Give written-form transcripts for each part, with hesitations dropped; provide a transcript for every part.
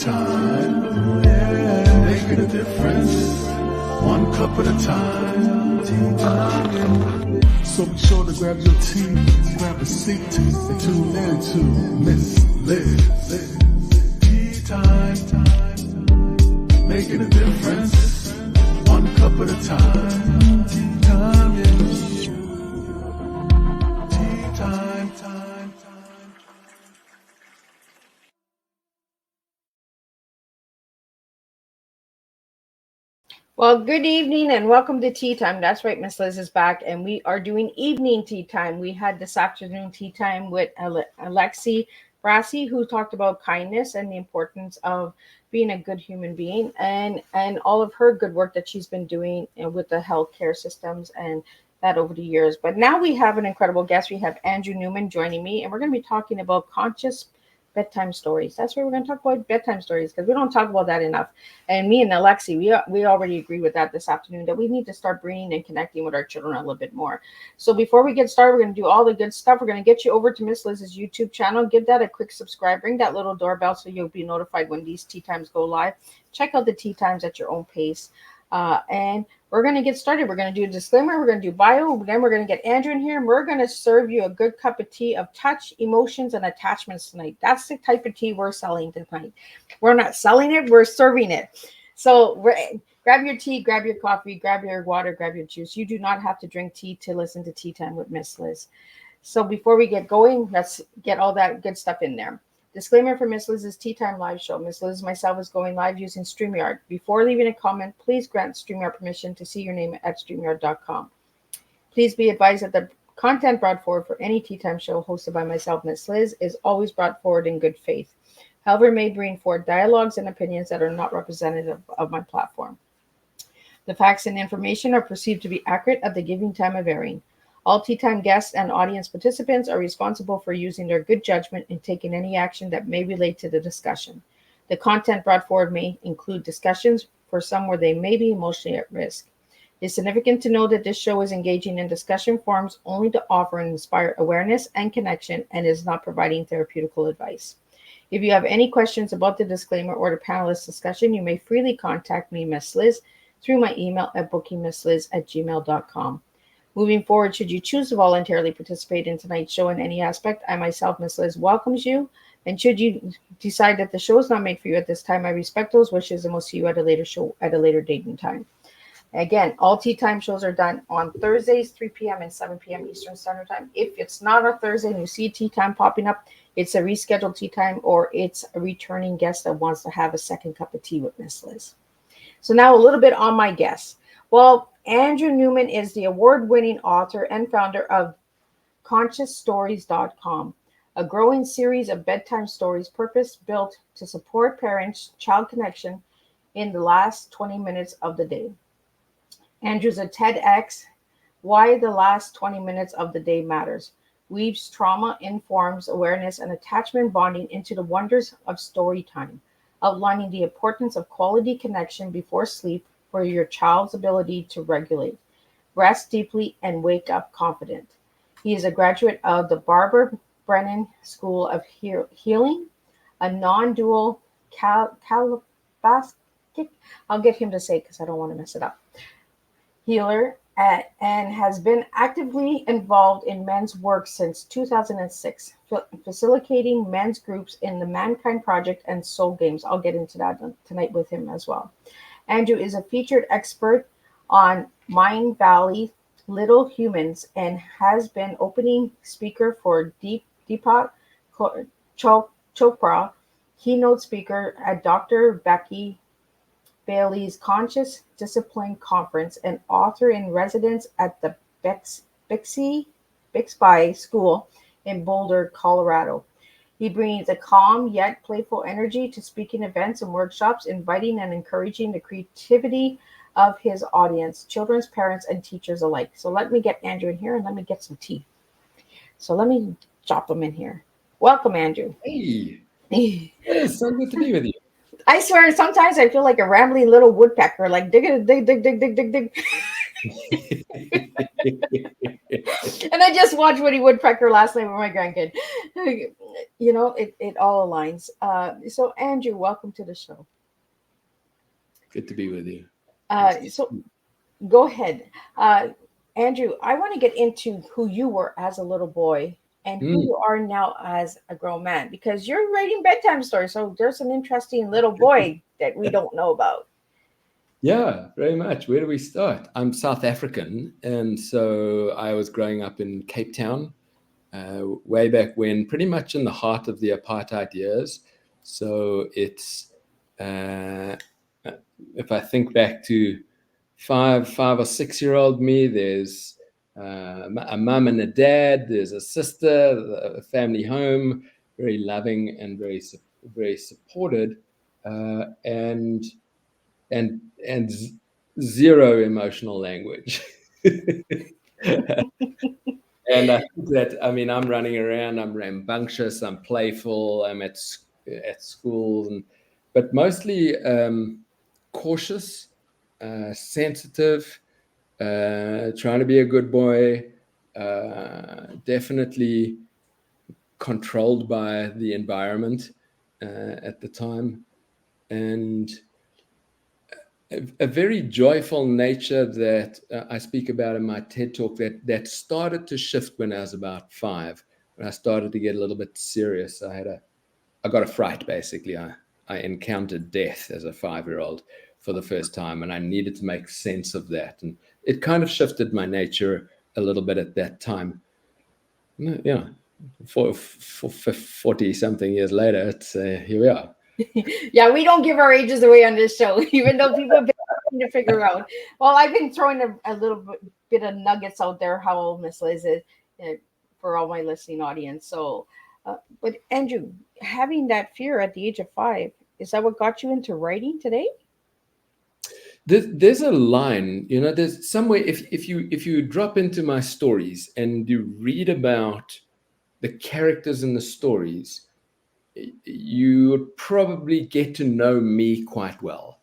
time, yeah, making a difference, one cup at a time, tea time. So be sure to grab your tea, grab a seat, and tune in to Miss Liz. Tea time, making a difference, one cup at a time, tea time, yeah. Tea time. Well, good evening and welcome to Tea Time. That's right, Miss Liz is back, and we are doing evening tea time. We had this afternoon tea time with Alexi Brassi, who talked about kindness and the importance of being a good human being, and all of her good work that she's been doing with the healthcare systems and that over the years. But now we have an incredible guest. We have Andrew Newman joining me, and we're going to be talking about conscious bedtime stories. That's where we're going to talk about bedtime stories because we don't talk about that enough. And me and Alexi, we already agree with that this afternoon that we need to start bringing and connecting with our children a little bit more. So before we get started, we're going to do all the good stuff. We're going to get you over to Miss Liz's YouTube channel. Give that a quick subscribe. Ring that little doorbell so you'll be notified when these tea times go live. Check out the tea times at your own pace. And we're going to get started. We're going to do a disclaimer. We're going to do bio. Then we're going to get Andrew in here. And we're going to serve you a good cup of tea of touch, emotions, and attachments tonight. That's the type of tea we're selling tonight. We're not selling it. We're serving it. So grab your tea, grab your coffee, grab your water, grab your juice. You do not have to drink tea to listen to Tea Time with Miss Liz. So before we get going, let's get all that good stuff in there. Disclaimer for Miss Liz's Tea Time live show. Miss Liz and myself is going live using StreamYard. Before leaving a comment, please grant StreamYard permission to see your name at StreamYard.com. Please be advised that the content brought forward for any Tea Time show hosted by myself, Miss Liz, is always brought forward in good faith. However, may bring forward dialogues and opinions that are not representative of my platform. The facts and information are perceived to be accurate at the given time of airing. All Tea Time guests and audience participants are responsible for using their good judgment in taking any action that may relate to the discussion. The content brought forward may include discussions for some where they may be emotionally at risk. It's significant to know that this show is engaging in discussion forums only to offer and inspire awareness and connection and is not providing therapeutical advice. If you have any questions about the disclaimer or the panelist discussion, you may freely contact me, Miss Liz, through my email at bookingmissliz@gmail.com. Moving forward, should you choose to voluntarily participate in tonight's show in any aspect, I myself, Miss Liz, welcomes you. And should you decide that the show is not made for you at this time, I respect those wishes and will see you at a later show at a later date and time. Again, all Tea Time shows are done on Thursdays, 3 p.m. and 7 p.m. Eastern Standard Time. If it's not a Thursday and you see Tea Time popping up, it's a rescheduled Tea Time or it's a returning guest that wants to have a second cup of tea with Miss Liz. So now a little bit on my guests. Well, Andrew Newman is the award-winning author and founder of ConsciousStories.com, a growing series of bedtime stories purpose-built to support parents-child connection in the last 20 minutes of the day. Andrew's a TEDx, Why the Last 20 Minutes of the Day Matters, weaves trauma-informed awareness and attachment bonding into the wonders of story time, outlining the importance of quality connection before sleep for your child's ability to regulate, rest deeply, and wake up confident. He is a graduate of the Barbara Brennan School of Healing, a non-dual I'll get him to say it because I don't want to mess it up. Healer and has been actively involved in men's work since 2006, facilitating men's groups in the Mankind Project and Soul Games. I'll get into that tonight with him as well. Andrew is a featured expert on Mind Valley Little Humans and has been opening speaker for Deepak Chopra, keynote speaker at Dr. Becky Bailey's Conscious Discipline Conference, and author in residence at the Bixby School in Boulder, Colorado. He brings a calm yet playful energy to speaking events and workshops, inviting and encouraging the creativity of his audience, children's parents, and teachers alike. So let me get Andrew in here and let me get some tea. So let me drop him in here. Welcome, Andrew. Hey, it's so good to be with you. I swear, sometimes I feel like a rambling little woodpecker, like dig, dig, dig, dig, dig, dig, dig. And I just watched Woody Woodpecker last night with my grandkid. You know, it all aligns. So Andrew, welcome to the show. Good to be with you. So go ahead. Andrew, I want to get into who you were as a little boy and who you are now as a grown man, because you're writing bedtime stories. So there's an interesting little boy that we don't know about. Yeah, very much. Where do we start? I'm South African, and so I was growing up in Cape Town, way back when, pretty much in the heart of the apartheid years. So it's, if I think back to 5 or 6 year old me, there's a mum and a dad, there's a sister, a family home, very loving and very supported, and and zero emotional language. And I think that, I mean, I'm running around, I'm rambunctious, I'm playful, I'm at school, but mostly cautious, sensitive, trying to be a good boy, definitely controlled by the environment at the time, and a very joyful nature that I speak about in my TED talk that started to shift when I was about 5, when I started to get a little bit serious. I got a fright, basically. I encountered death as a 5-year-old for the first time, and I needed to make sense of that. And it kind of shifted my nature a little bit at that time. Yeah, for 40 something years later, it's here we are. Yeah, we don't give our ages away on this show, even though people have been trying to figure out. Well, I've been throwing a little bit of nuggets out there how old Miss Liz is, for all my listening audience. So, but Andrew, having that fear at the age of 5, is that what got you into writing today? There's a line, there's somewhere, if you drop into my stories and you read about the characters in the stories, you would probably get to know me quite well.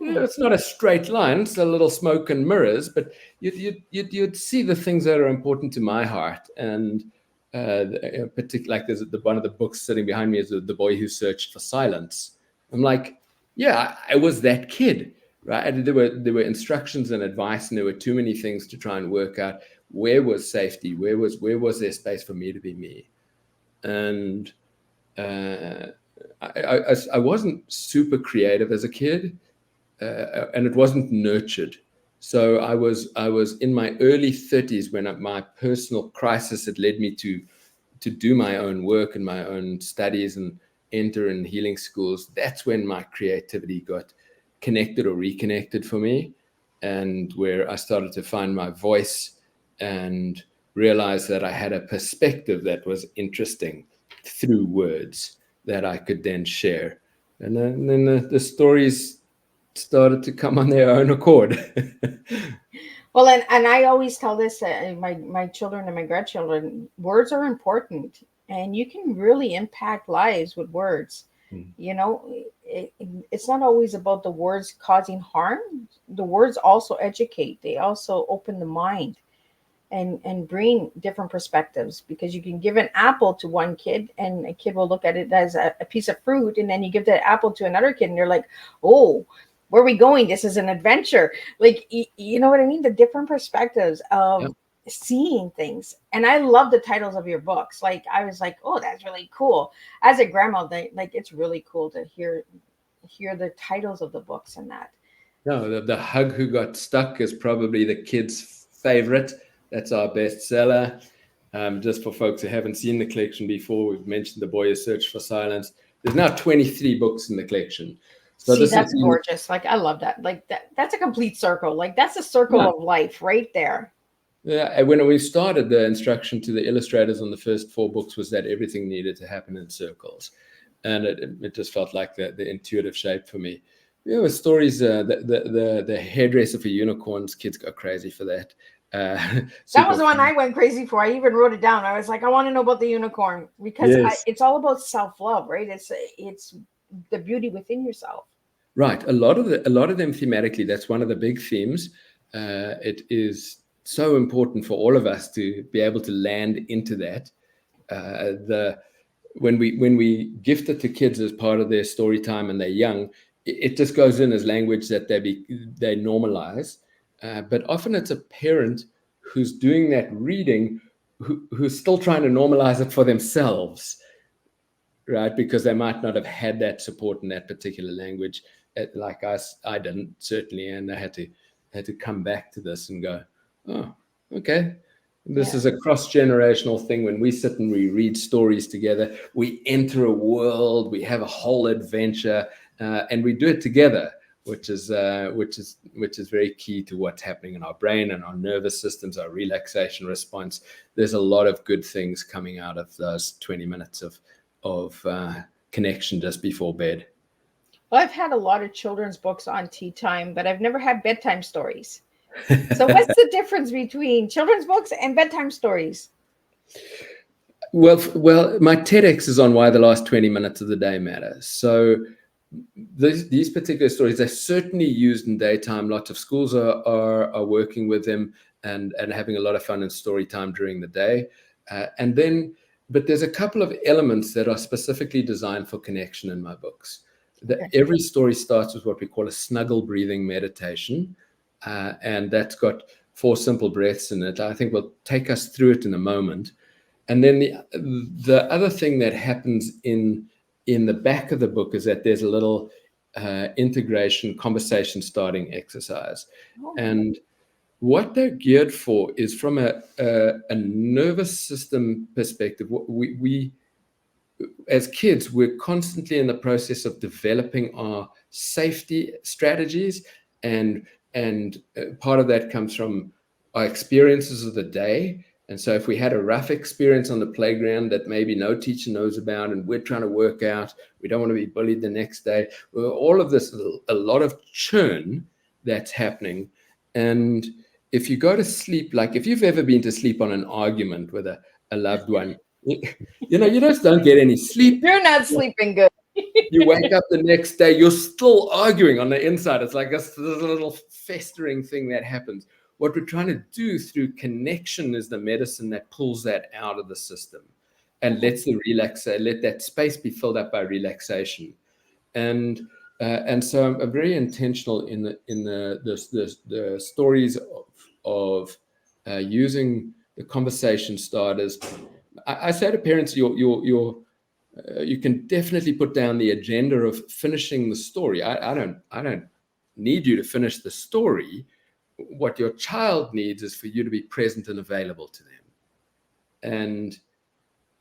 It's not a straight line, it's a little smoke and mirrors, but you'd see the things that are important to my heart. And particularly, like there's one of the books sitting behind me is The Boy Who Searched for Silence. I'm like, yeah, I was that kid, right? And there were instructions and advice, and there were too many things to try and work out where was safety, where was there space for me to be me. And I wasn't super creative as a kid, and it wasn't nurtured. So I was in my early 30s when my personal crisis had led me to do my own work and my own studies and enter in healing schools. That's when my creativity got connected or reconnected for me, and where I started to find my voice and realize that I had a perspective that was interesting through words that I could then share. And then the stories started to come on their own accord. Well, and I always tell this my children and my grandchildren, words are important, and you can really impact lives with words. You know, it's not always about the words causing harm. The words also educate. They also open the mind and bring different perspectives, because you can give an apple to one kid and a kid will look at it as a piece of fruit, and then you give that apple to another kid and they're like, oh, where are we going? This is an adventure. Like, you know what I mean? The different perspectives of seeing things. And I love the titles of your books. Like, I was like, oh, that's really cool. As a grandma, like, it's really cool to hear the titles of the books and that. No, the Hug Who Got Stuck is probably the kids' favorite. That's our bestseller. Just for folks who haven't seen the collection before, we've mentioned The Boy Who Searched for Silence. There's now 23 books in the collection. So see, that's gorgeous. Like, I love that. Like, that's a complete circle. Like, that's a circle of life right there. Yeah, and when we started, the instruction to the illustrators on the first 4 books was that everything needed to happen in circles. And it just felt like the intuitive shape for me. There were stories, the hairdresser for unicorns, kids go crazy for that. That was the one I went crazy for. I even wrote it down. I was like, I want to know about the unicorn, because it's all about self-love, right? It's the beauty within yourself. Right. A lot of them thematically, that's one of the big themes. It is so important for all of us to be able to land into that. When we gift it to kids as part of their story time and they're young, it just goes in as language that they normalize. But often it's a parent who's doing that reading who's still trying to normalize it for themselves, right? Because they might not have had that support in that particular language, like I didn't, certainly, and I had to come back to this and go, oh, okay. This is a cross-generational thing. When we sit and we read stories together, we enter a world, we have a whole adventure, and we do it together, which is very key to what's happening in our brain and our nervous systems, our relaxation response. There's a lot of good things coming out of those 20 minutes of connection just before bed. Well, I've had a lot of children's books on tea time, but I've never had bedtime stories. So what's the difference between children's books and bedtime stories? Well, my TEDx is on why the last 20 minutes of the day matter. So these particular stories are certainly used in daytime. Lots of schools are working with them and having a lot of fun in story time during the day. But there's a couple of elements that are specifically designed for connection in my books. Every story starts with what we call a snuggle breathing meditation. And that's got 4 simple breaths in it. I think we'll take us through it in a moment. And then the other thing that happens in the back of the book is that there's a little integration conversation starting exercise. And what they're geared for is from a nervous system perspective. We as kids, we're constantly in the process of developing our safety strategies, and part of that comes from our experiences of the day. And so if we had a rough experience on the playground that maybe no teacher knows about and we're trying to work out, we don't want to be bullied the next day. Well, all of this, a lot of churn that's happening. And if you go to sleep, like if you've ever been to sleep on an argument with a loved one, you just don't get any sleep. You're not sleeping good. You wake up the next day, you're still arguing on the inside. It's like this little festering thing that happens. What we're trying to do through connection is the medicine that pulls that out of the system and let that space be filled up by relaxation. And so I'm very intentional in the stories of using the conversation starters. I say to parents, you can definitely put down the agenda of finishing the story. I don't need you to finish the story. What your child needs is for you to be present and available to them.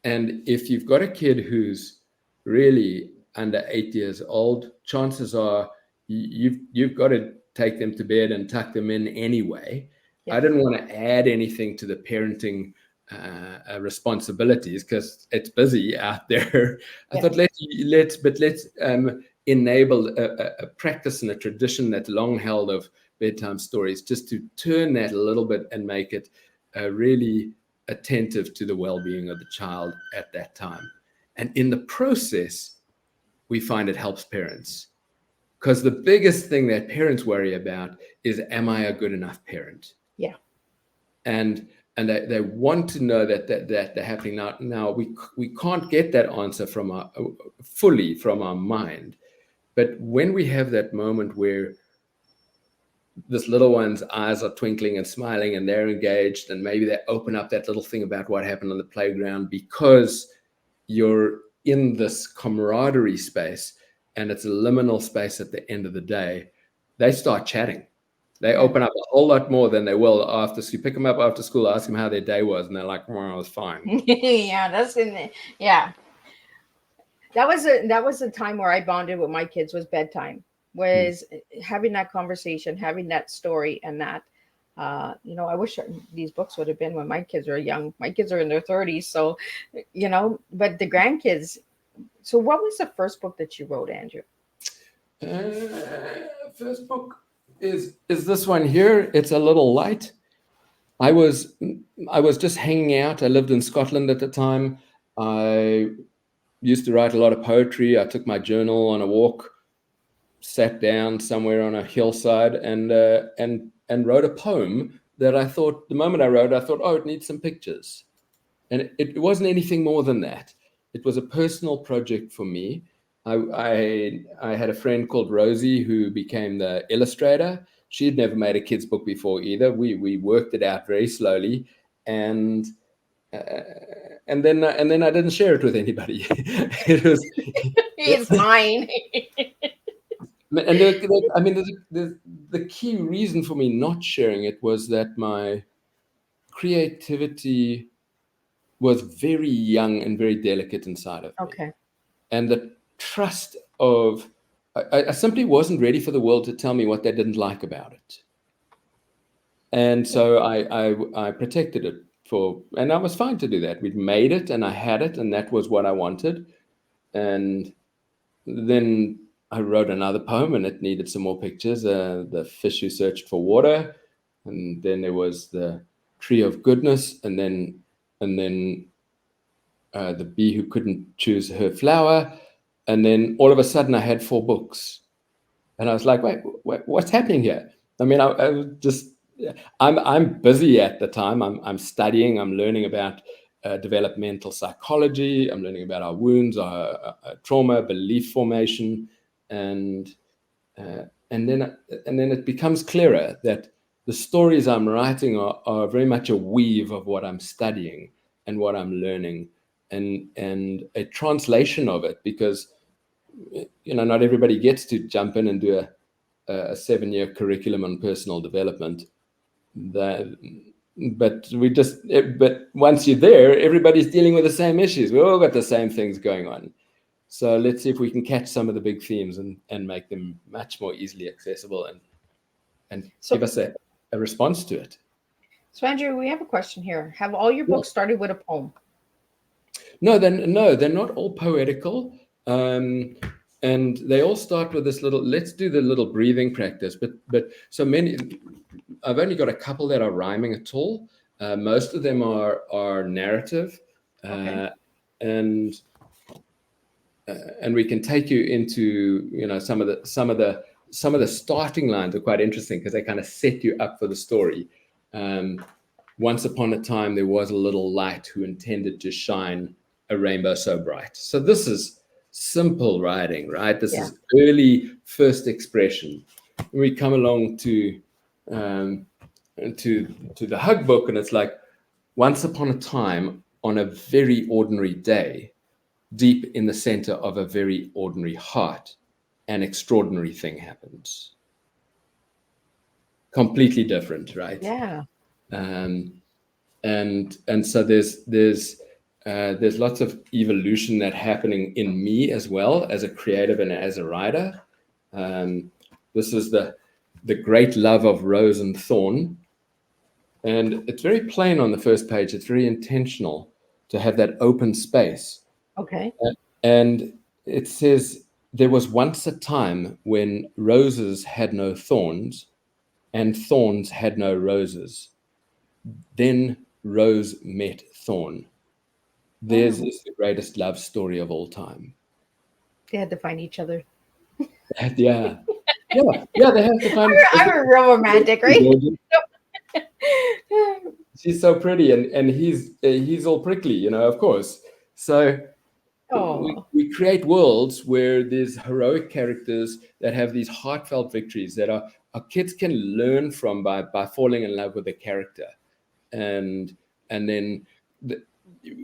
And if you've got a kid who's really under 8 years old, chances are you've got to take them to bed and tuck them in anyway. Yeah. I didn't want to add anything to the parenting responsibilities because it's busy out there. I thought let's enable a practice and a tradition that's long held of bedtime stories, just to turn that a little bit and make it really attentive to the well-being of the child at that time. And in the process, we find it helps parents, because the biggest thing that parents worry about is, am I a good enough parent? Yeah. And they want to know that they're happening now. Now we can't get that answer fully from our mind, but when we have that moment where this little one's eyes are twinkling and smiling and they're engaged, and maybe they open up that little thing about what happened on the playground because you're in this camaraderie space and it's a liminal space at the end of the day, they start chatting. They open up a whole lot more than they will after. So you pick them up after school, ask them how their day was, and they're like, "Well, it was fine." Yeah, that was a time where I bonded with my kids. Was bedtime, was having that conversation, having that story, and that I wish these books would have been when my kids were young. My kids are in their 30s, so but the grandkids. So what was the first book that you wrote, Andrew? First book is this one here. It's a little light. I was just hanging out. I lived in Scotland at the time. I used to write a lot of poetry. I took my journal on a walk, sat down somewhere on a hillside, and wrote a poem that I thought, the moment I wrote, I thought, oh, it needs some pictures. And it wasn't anything more than that. It was a personal project for me. I had a friend called Rosie who became the illustrator. She had never made a kid's book before either. We worked it out very slowly, and then I didn't share it with anybody. It was It's mine. and I mean, the key reason for me not sharing it was that my creativity was very young and very delicate inside of me. Okay. And the trust of, I simply wasn't ready for the world to tell me what they didn't like about it. And so I protected it and I was fine to do that. We'd made it and I had it, and that was what I wanted. And then I wrote another poem and it needed some more pictures. The fish who searched for water, and then there was the tree of goodness, and then the bee who couldn't choose her flower, and then all of a sudden I had 4 books, and I was like, wait, what's happening here? I mean, I was just, I'm busy at the time. I'm studying. I'm learning about developmental psychology. I'm learning about our wounds, our trauma, belief formation, and then it becomes clearer that the stories I'm writing are very much a weave of what I'm studying and what I'm learning, and a translation of it, because not everybody gets to jump in and do a 7-year curriculum on personal development. But once you're there, everybody's dealing with the same issues. We've all got the same things going on. So let's see if we can catch some of the big themes and make them much more easily accessible and give us a response to it. So Andrew, we have a question here. Have all your books started with a poem? No, they're not all poetical. And they all start with this little, let's do the little breathing practice. But so many, I've only got a couple that are rhyming at all. Most of them are narrative. Okay. And we can take you into, some of the starting lines are quite interesting because they kind of set you up for the story. Once upon a time, there was a little light who intended to shine a rainbow so bright. So this is simple writing, right? This is early first expression. We come along to the hug book, and it's like, once upon a time, on a very ordinary day, deep in the center of a very ordinary heart, an extraordinary thing happens. Completely different, right? Yeah. And so there's lots of evolution that happening in me as well as a creative and as a writer. This is the great love of rose and thorn, and it's very plain on the first page. It's very intentional to have that open space. Okay. And it says, there was once a time when roses had no thorns and thorns had no roses. Then rose met thorn. Theirs is the greatest love story of all time. They had to find each other. Yeah, they have to find. I'm a real romantic, right? She's so pretty, and he's all prickly, of course. So we create worlds where there's heroic characters that have these heartfelt victories that our kids can learn from by falling in love with a character, and then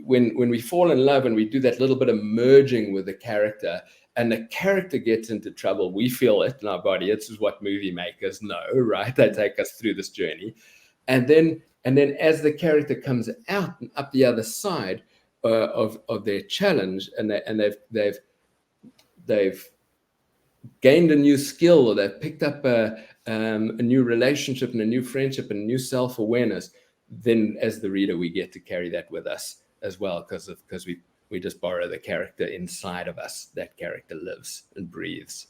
when we fall in love and we do that little bit of merging with the character, and the character gets into trouble, we feel it in our body. This is what movie makers know, right? They take us through this journey, and then as the character comes out and up the other side of their challenge, and they've gained a new skill, or they've picked up a new relationship and a new friendship and a new self-awareness, then as the reader we get to carry that with us as well, because we just borrow the character inside of us. That character lives and breathes.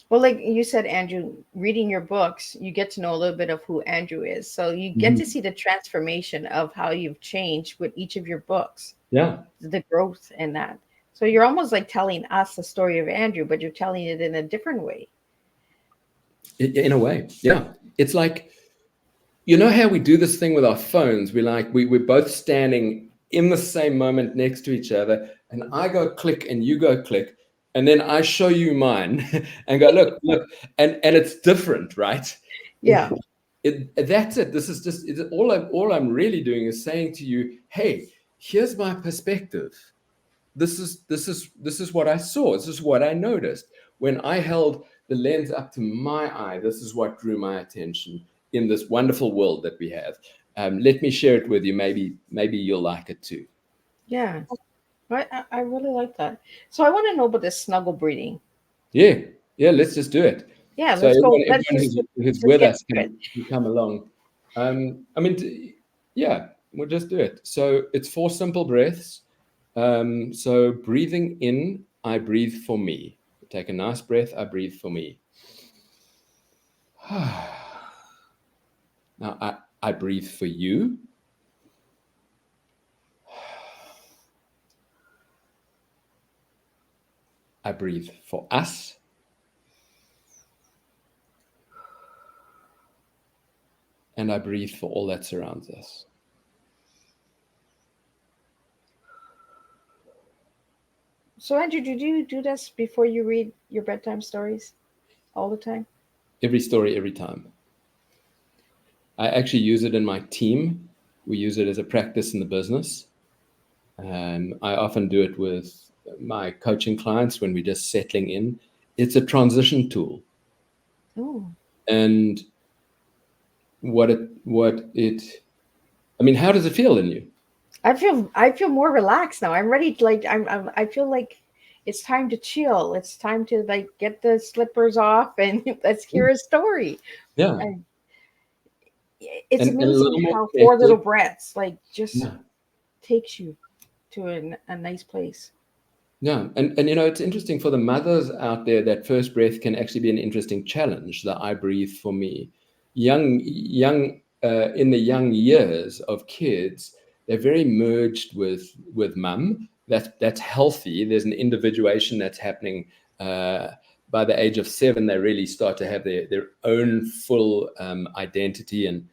Well, like you said, Andrew, reading your books, you get to know a little bit of who Andrew is. So you get to see the transformation of how you've changed with each of your books. Yeah. The growth in that. So you're almost like telling us the story of Andrew, but you're telling it in a different way. In a way, yeah. It's like you know how we do this thing with our phones? We're both standing in the same moment next to each other, and I go click and you go click, and then I show you mine and go, look, and it's different, right? Yeah. That's it. This is just all I'm really doing is saying to you, hey, here's my perspective. This is what I saw. This is what I noticed when I held the lens up to my eye. This is what drew my attention in this wonderful world that we have. Let me share it with you. Maybe you'll like it too. Yeah. I really like that. So I want to know about this snuggle breeding. Yeah. Let's just do it. Yeah, So let's go. everyone Let's just who's let's with get us to it. can come along. I mean, yeah, we'll just do it. So it's 4 simple breaths. So breathing in, I breathe for me. Take a nice breath, I breathe for me. Now I breathe for you. I breathe for us. And I breathe for all that surrounds us. So Andrew, did you do this before you read your bedtime stories all the time? Every story, every time. I actually use it in my team. We use it as a practice in the business. I often do it with my coaching clients when we're just settling in. It's a transition tool. Oh. And I mean, how does it feel in you? I feel more relaxed now. I'm ready to I feel like it's time to chill. It's time to like get the slippers off and let's hear a story. Yeah. And it's And a amazing little more how 4 little connected. breaths like just Yeah. takes you to a nice place. Yeah. And it's interesting for the mothers out there, that first breath can actually be an interesting challenge, the I breathe for me. Young in the young years of kids, they're very merged with mum. That's healthy. There's an individuation that's happening. By the age of 7, they really start to have their own full identity and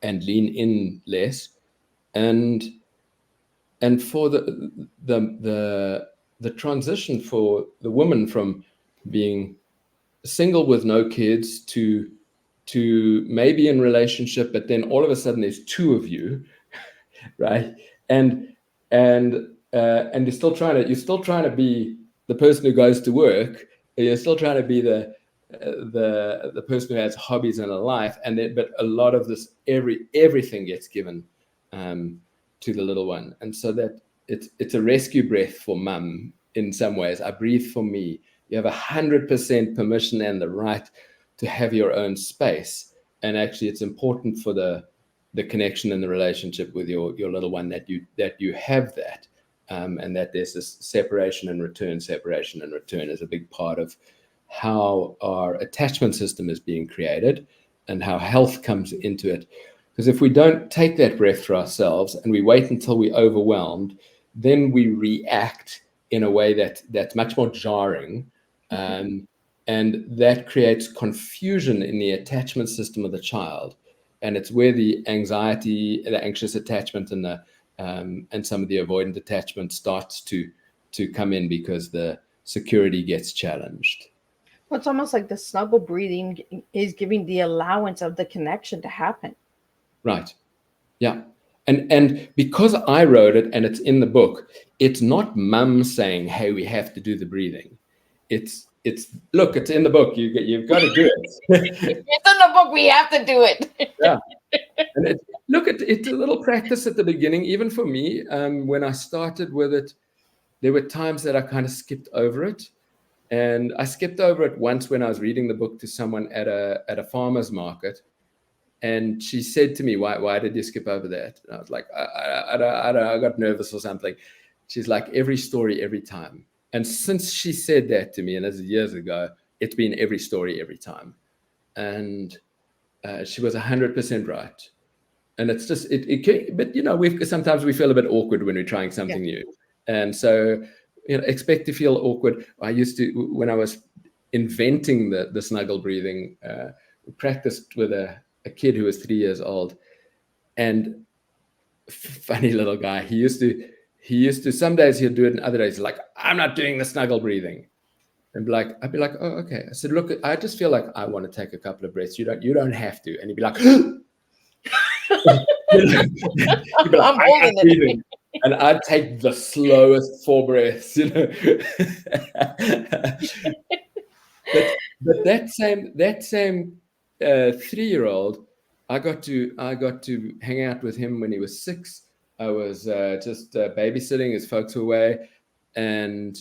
and lean in less. And for the transition for the woman from being single with no kids to maybe in relationship, but then all of a sudden there's 2 of you, right? And and you're still trying to be the person who goes to work. You're still trying to be the person who has hobbies and a life, but a lot of this everything gets given to the little one, and so that it's a rescue breath for mum in some ways. I breathe for me. You have 100% permission and the right to have your own space, and actually, it's important for the connection and the relationship with your little one that you have that, and that there's this separation and return. Separation and return is a big part of how our attachment system is being created and how health comes into it. Because if we don't take that breath for ourselves and we wait until we're overwhelmed, then we react in a way that's much more jarring. And that creates confusion in the attachment system of the child. And it's where the anxiety, the anxious attachment, and some of the avoidant attachment starts to come in, because the security gets challenged. Well, it's almost like the snuggle breathing is giving the allowance of the connection to happen. Right. Yeah. And because I wrote it and it's in the book, it's not mum saying, "Hey, we have to do the breathing." It's look, it's in the book. You've got to do it. It's in the book. We have to do it. Yeah. And it's a little practice at the beginning, even for me. When I started with it, there were times that I kind of skipped over it. And I skipped over it once when I was reading the book to someone at a farmer's market. And she said to me, why did you skip over that? And I was like, I got nervous or something. She's like, every story, every time. And since she said that to me, and this is years ago, it's been every story, every time. And she was 100% right. And it's just, but sometimes we feel a bit awkward when we're trying something new. And so, expect to feel awkward. I used to, when I was inventing the snuggle breathing, practiced with a a kid who was 3 years old, and funny little guy. He used to. Some days he'll do it, and other days he's like, "I'm not doing the snuggle breathing." And I'd be like, "Oh, okay." I said, "Look, I just feel like I want to take a couple of breaths. You don't have to." And he'd be like, he'd be like, I'm "I'm not holding it. breathing." And I'd take the slowest 4 breaths, but that same 3-year-old, I got to hang out with him when he was 6. I was just babysitting his folks were away, and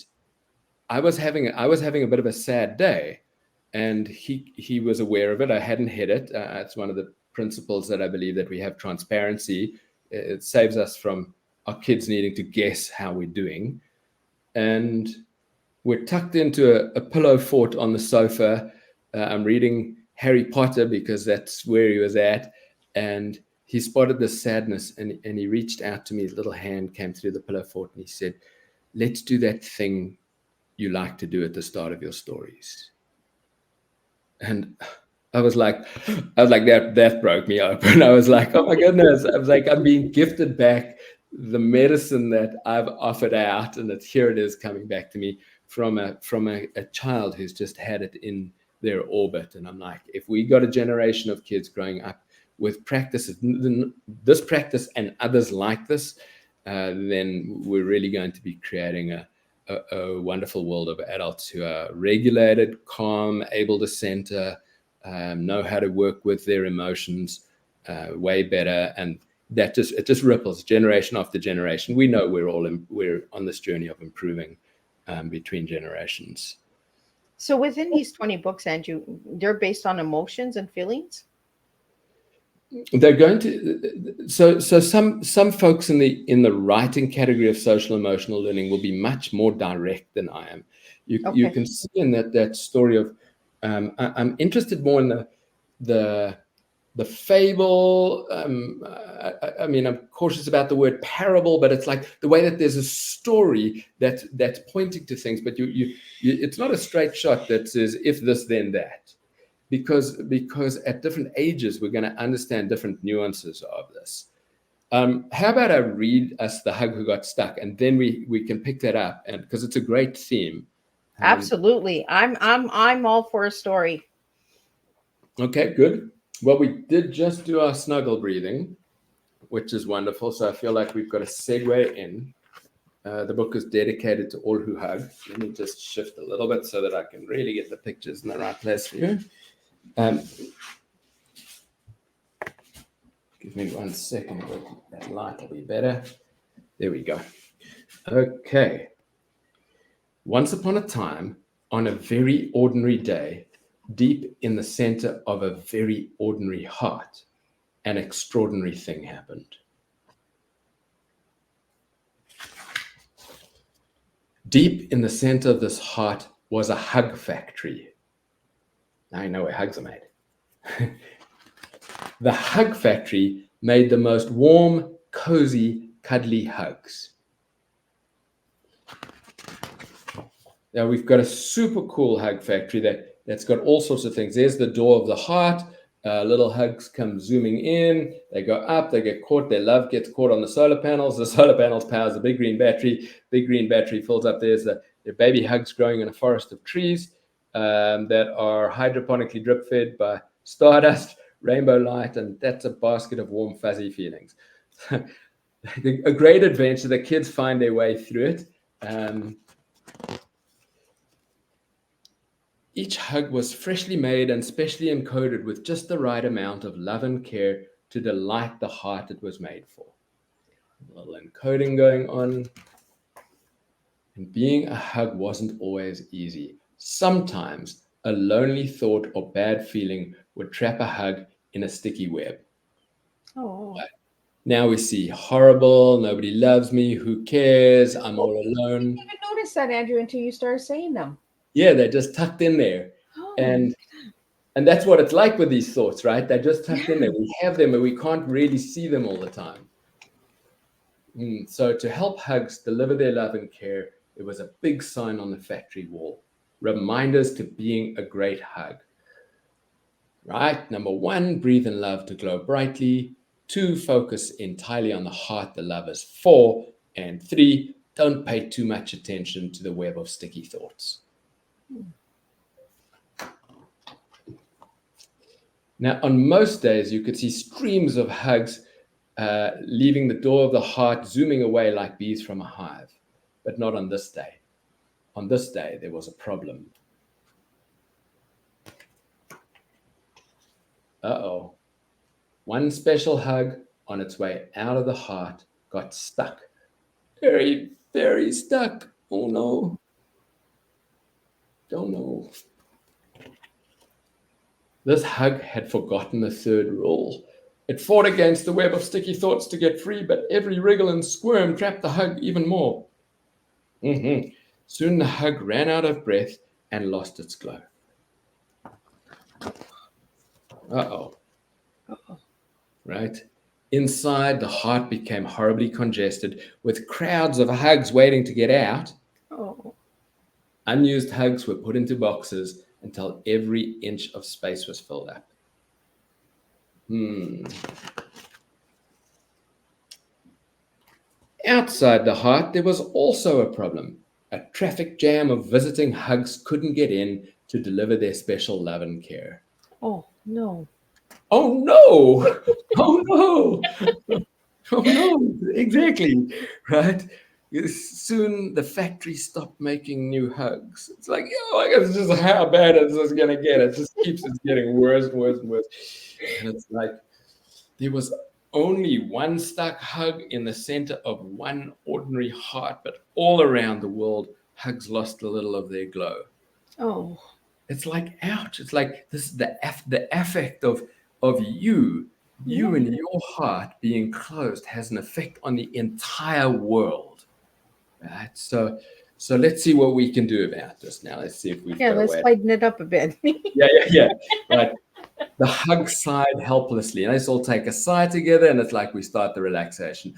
I was having a bit of a sad day, and he was aware of it. I hadn't hid it. It's one of the principles that I believe, that we have transparency. It saves us from our kids needing to guess how we're doing. And we're tucked into a pillow fort on the sofa. I'm reading Harry Potter because that's where he was at. And he spotted this sadness, and he reached out to me. His little hand came through the pillow fort, and he said, "Let's do that thing you like to do at the start of your stories." And I was like, that broke me open. I was like, oh my goodness. I was like, I'm being gifted back the medicine that I've offered out, and here it is coming back to me from a child who's just had it in their orbit. And I'm like, if we got a generation of kids growing up with practices, this practice and others like this, then we're really going to be creating a wonderful world of adults who are regulated, calm, able to center, know how to work with their emotions way better. And it just ripples generation after generation. We know we're on this journey of improving between generations. So within these 20 books, Andrew, they're based on emotions and feelings? They're going to so some folks in the writing category of social emotional learning will be much more direct than I am. You can see in that story of I'm interested more in the fable. I mean, I'm cautious about the word parable, but it's like the way that there's a story that's pointing to things, but it's not a straight shot that says if this then that. Because at different ages, we're going to understand different nuances of this. How about I read us The Hug Who Got Stuck, and then we can pick that up, and because it's a great theme. Absolutely. I'm all for a story. Okay, good. Well, we did just do our snuggle breathing, which is wonderful. So I feel like we've got a segue in. The book is dedicated to all who hug. Let me just shift a little bit so that I can really get the pictures in the right place for you. Give me 1 second. That light will be better. There we go. Okay. Once upon a time, on a very ordinary day, deep in the center of a very ordinary heart, an extraordinary thing happened. Deep in the center of this heart was a hug factory. Now I know where hugs are made. The hug factory made the most warm, cozy, cuddly hugs. Now we've got a super cool hug factory that's got all sorts of things. There's the door of the heart. Little hugs come zooming in. They go up. They get caught. Their love gets caught on the solar panels. The solar panels powers the big green battery. Big green battery fills up. There's their baby hugs growing in a forest of trees that are hydroponically drip fed by stardust, rainbow light, and that's a basket of warm, fuzzy feelings. A great adventure. The kids find their way through it. Each hug was freshly made and specially encoded with just the right amount of love and care to delight the heart it was made for. A little encoding going on. And being a hug wasn't always easy. Sometimes a lonely thought or bad feeling would trap a hug in a sticky web. Oh. Now we see horrible, nobody loves me, who cares, I'm all alone. I didn't even notice that, Andrew, until you started saying them. Yeah, they're just tucked in there. Oh. And that's what it's like with these thoughts, right? They're just tucked in there. We have them, but we can't really see them all the time. So to help hugs deliver their love and care, there was a big sign on the factory wall. Reminders to being a great hug. right? Number 1, breathe in love to glow brightly. 2, focus entirely on the heart the love is for. And 3, don't pay too much attention to the web of sticky thoughts. Now, on most days, you could see streams of hugs leaving the door of the heart, zooming away like bees from a hive. But not on this day. On this day, there was a problem. Uh-oh. One special hug on its way out of the heart got stuck. Very, very stuck. Oh no. Oh no. This hug had forgotten the third rule. It fought against the web of sticky thoughts to get free, but every wriggle and squirm trapped the hug even more. Soon the hug ran out of breath and lost its glow. Uh-oh. Right? Inside, the heart became horribly congested, with crowds of hugs waiting to get out. Oh. Unused hugs were put into boxes until every inch of space was filled up. Outside the heart, there was also a problem. A traffic jam of visiting hugs couldn't get in to deliver their special love and care. Oh, no. Oh no! Oh no! Oh no! Exactly, right? Soon the factory stopped making new hugs. It's like, it's just how bad is this gonna get? It just keeps getting worse and worse and worse. And it's like there was only one stuck hug in the center of one ordinary heart, but all around the world, hugs lost a little of their glow. Oh. It's like, ouch. It's like this is the affect of you and your heart being closed has an effect on the entire world. Right? So let's see what we can do about this now. Let's see if we've got let's a way. lighten it up a bit. Yeah. Right. The hug sighed helplessly. And let's all take a sigh together, and it's like we start the relaxation.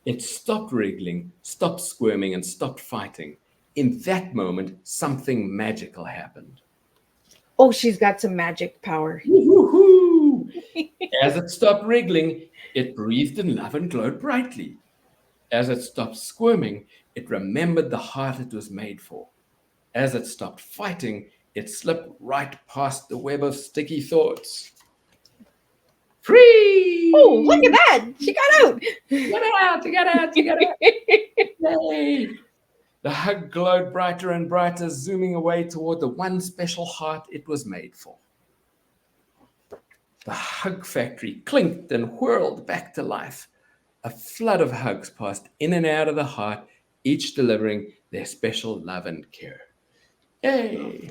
It stopped wriggling, stopped squirming, and stopped fighting. In that moment, something magical happened. Oh, she's got some magic power. Woo-hoo-hoo! As it stopped wriggling, it breathed in love and glowed brightly. As it stopped squirming, it remembered the heart it was made for. As it stopped fighting, it slipped right past the web of sticky thoughts. Free! Oh, look at that! She got out! She got out! Yay! The hug glowed brighter and brighter, zooming away toward the one special heart it was made for. The hug factory clinked and whirled back to life. A flood of hugs passed in and out of the heart, each delivering their special love and care. Yay!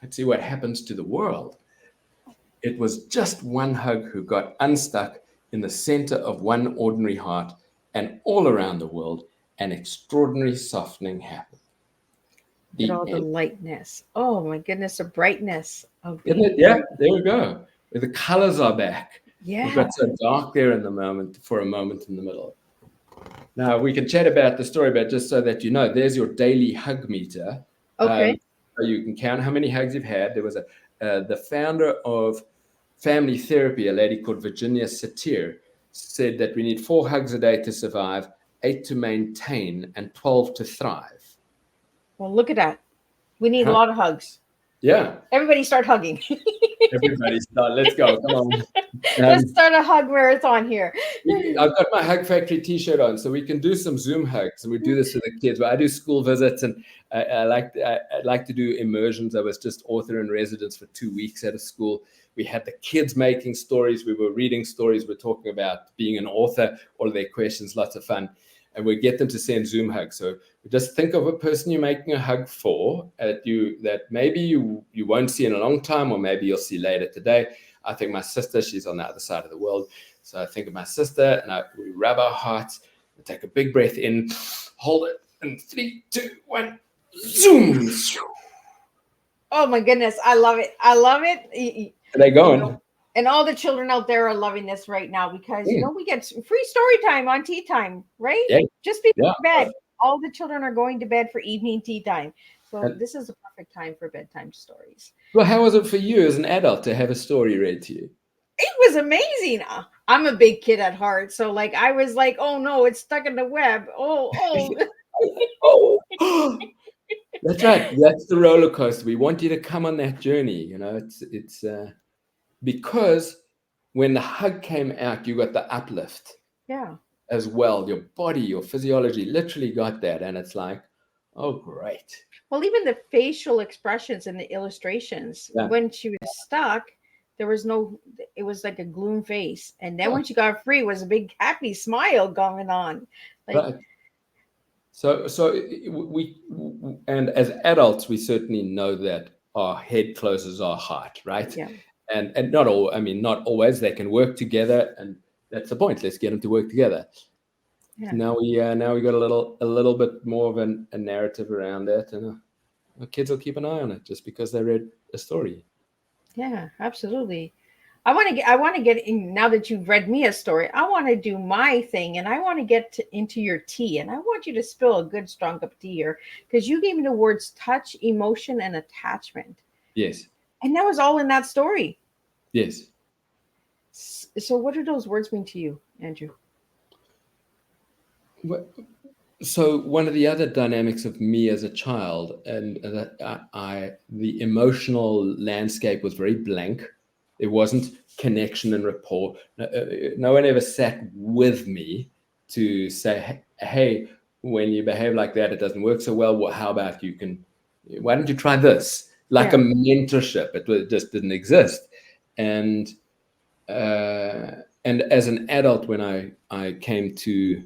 Let's see what happens to the world. It was just one hug who got unstuck in the center of one ordinary heart, and all around the world, an extraordinary softening happened. Look at all the lightness. Oh my goodness, the brightness of Isn't it? Yeah, there we go. The colors are back. Yeah. We've got so dark there for a moment in the middle. Now we can chat about the story, but just so that you know, there's your daily hug meter. Okay. So you can count how many hugs you've had. There was the founder of family therapy, a lady called Virginia Satir, said that we need 4 hugs a day to survive, 8 to maintain, and 12 to thrive. Well, look at that. We need a lot of hugs. Yeah. Everybody start hugging. Everybody start. Let's go. Come on. Let's start a hug marathon here. I've got my Hug Factory t-shirt on, so we can do some Zoom hugs, and we do this with the kids. But I do school visits, and I like to do immersions. I was just author in residence for 2 weeks at a school. We had the kids making stories. We were reading stories. We're talking about being an author, all of their questions, lots of fun. And we get them to send Zoom hugs. So just think of a person you're making a hug for that maybe you won't see in a long time, or maybe you'll see later today. I think my sister, she's on the other side of the world. So I think of my sister, and we rub our hearts, we take a big breath in, hold it, and 3, 2, 1, zoom. Oh my goodness, I love it. I love it. Are they going? And all the children out there are loving this right now because, we get free story time on Teatime, right? Yeah. Just before bed. all the children are going to bed for evening tea time. So And, this is the perfect time for bedtime stories. well, how was it for you as an adult to have a story read to you? It was amazing. I'm a big kid at heart, so like I was like, oh no, it's stuck in the web. Oh, Oh, that's right. That's the roller coaster. We want you to come on that journey. It's because when the hug came out, you got the uplift yeah. as well. Your body, your physiology literally got that. And it's like, oh, great. Well, even the facial expressions in the illustrations, Yeah. when she was stuck, there was no, it was like a gloom face. And then Oh, when she got free, it was a big happy smile going on. Like, right. So and as adults, we certainly know that our head closes our heart, right? yeah, And not all, I mean, not always. They can work together, and that's the point. Let's get them to work together. yeah, Now we got a little bit more of a narrative around it, and the kids will keep an eye on it just because they read a story. yeah, absolutely. I want to get in now that you've read me a story. I want to do my thing and I want to into your tea and I want you to spill a good strong cup of tea here because you gave me the words touch, emotion, and attachment. Yes, And that was all in that story. yes. So what do those words mean to you, Andrew? So one of the other dynamics of me as a child, and that the emotional landscape was very blank. There wasn't connection and rapport. No one ever sat with me to say, "Hey, when you behave like that, it doesn't work so well. How about why don't you try this?" Like a Yeah. mentorship. Just didn't exist. And and as an adult, when I came to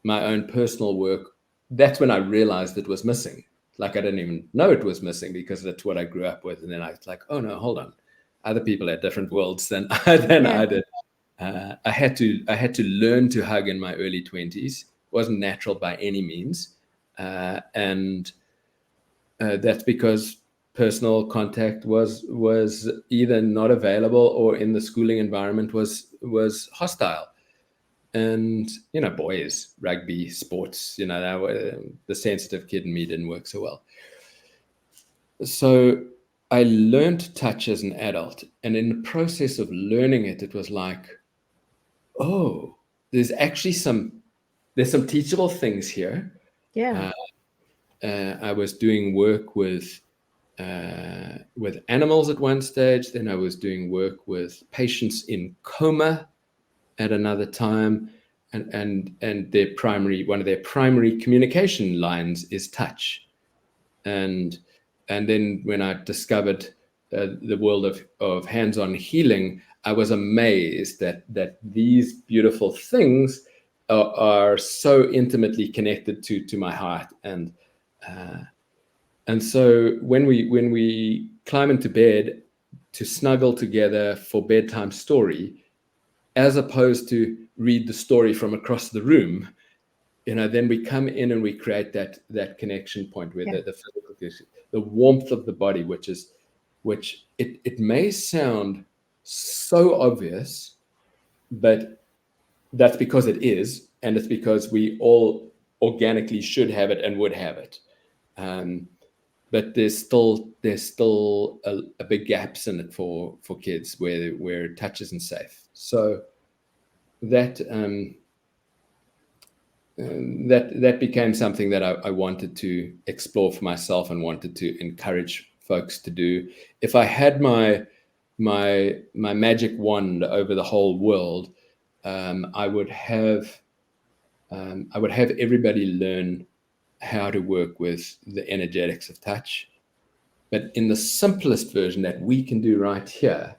my own personal work, that's when I realized it was missing. Like I didn't even know it was missing because that's what I grew up with. And then I was like, oh no, hold on. Other people had different worlds than Yeah. I did. I had to learn to hug in my early 20s. It wasn't natural by any means. And that's because personal contact was either not available or in the schooling environment was hostile. And boys, rugby, sports, the sensitive kid in me didn't work so well. So I learned touch as an adult, and in the process of learning it, it was like, oh, there's some teachable things here. Yeah. uh, I was doing work with animals at one stage. Then I was doing work with patients in coma at another time, and one of their primary communication lines is touch. And then when I discovered the world of hands-on healing, I was amazed that these beautiful things are so intimately connected to my heart. And so when we climb into bed to snuggle together for bedtime story, as opposed to read the story from across the room, then we come in and we create that connection point where Yeah. the physical connection, the warmth of the body, which it may sound so obvious, but that's because it is, and it's because we all organically should have it and would have it. But there's still a big gaps in it for kids where touch isn't safe. So that that became something that I wanted to explore for myself and wanted to encourage folks to do. If I had my magic wand over the whole world, I would have everybody learn how to work with the energetics of touch. But in the simplest version that we can do right here,